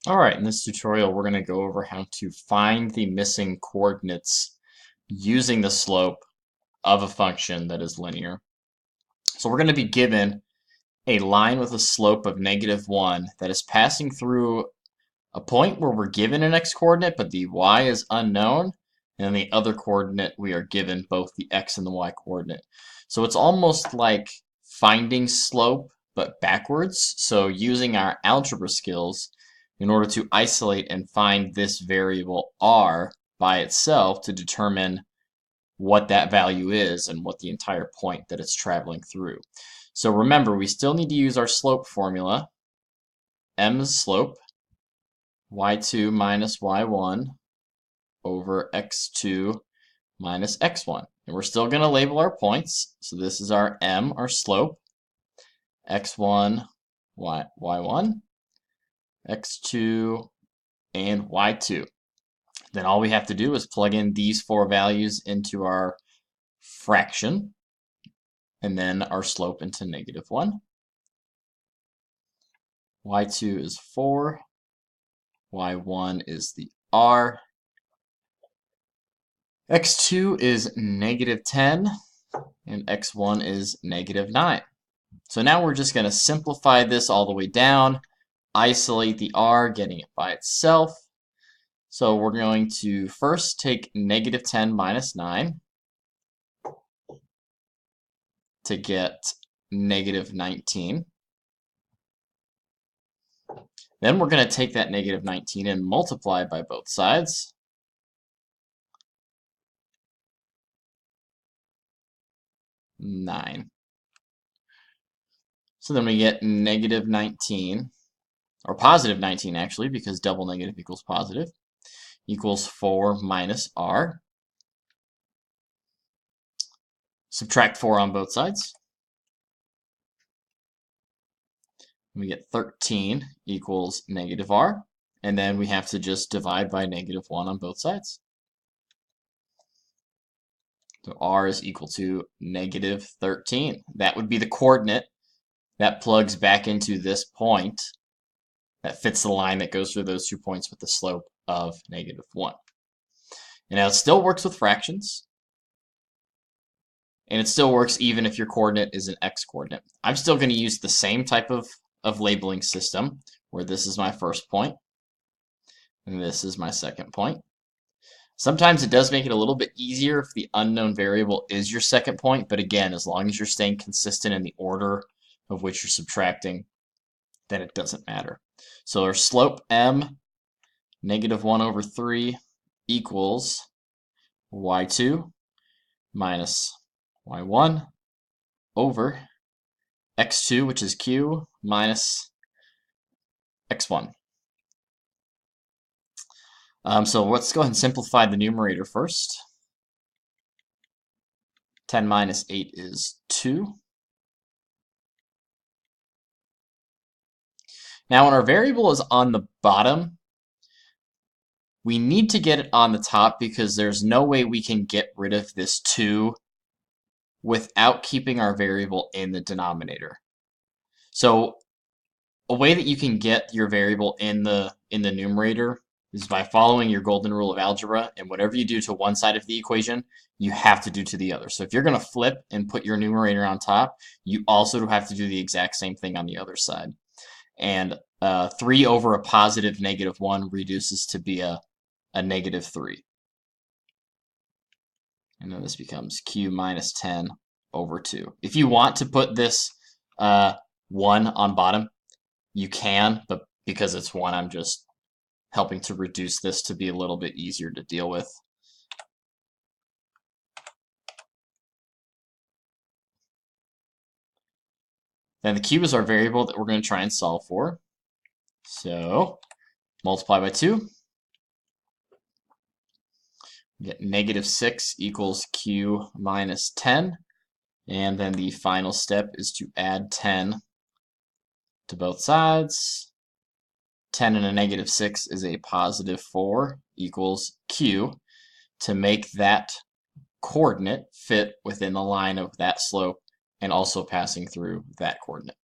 Alright, in this tutorial we're going to go over how to find the missing coordinates using the slope of a function that is linear. So we're going to be given a line with a slope of -1 that is passing through a point where we're given an x-coordinate but the y is unknown, and then the other coordinate we are given both the x and the y coordinate. So it's almost like finding slope but backwards. So using our algebra skills in order to isolate and find this variable r by itself to determine what that value is and what the entire point that it's traveling through. So remember, we still need to use our slope formula. M is slope, y2 minus y1 over x2 minus x1. And we're still going to label our points. So this is our M, our slope, x1, y1, x2, and y2. Then all we have to do is plug in these four values into our fraction, and then our slope into -1. y2 is 4, y1 is the r, x2 is -10, and x1 is -9. So now we're just going to simplify this all the way down, isolate the r, getting it by itself. So we're going to first take -10 minus 9 to get -19. Then we're going to take that -19 and multiply by both sides. Nine. So then we get -19, or positive 19 actually, because double negative equals positive, equals 4 minus r. Subtract 4 on both sides. We get 13 equals -r, and then we have to just divide by -1 on both sides. So r is equal to -13. That would be the coordinate that plugs back into this point that fits the line that goes through those 2 points with the slope of -1. And now it still works with fractions, and it still works even if your coordinate is an x-coordinate. I'm still going to use the same type of labeling system, where this is my first point, and this is my second point. Sometimes it does make it a little bit easier if the unknown variable is your second point, but again, as long as you're staying consistent in the order of which you're subtracting, then it doesn't matter. So our slope m, -1 over 3, equals y2 minus y1 over x2, which is q, minus x1. So let's go ahead and simplify the numerator first. 10 minus 8 is 2. Now when our variable is on the bottom, we need to get it on the top because there's no way we can get rid of this 2 without keeping our variable in the denominator. So a way that you can get your variable in the numerator is by following your golden rule of algebra, and whatever you do to one side of the equation, you have to do to the other. So if you're going to flip and put your numerator on top, you also have to do the exact same thing on the other side. And 3 over a positive -1 reduces to be a -3. And then this becomes q minus 10 over 2. If you want to put this 1 on bottom, you can, but because it's 1, I'm just helping to reduce this to be a little bit easier to deal with. Then the cube is our variable that we're going to try and solve for. So multiply by 2. We get -6 equals q minus 10. And then the final step is to add 10 to both sides. 10 and a -6 is a positive 4 equals q, to make that coordinate fit within the line of that slope and also passing through that coordinate.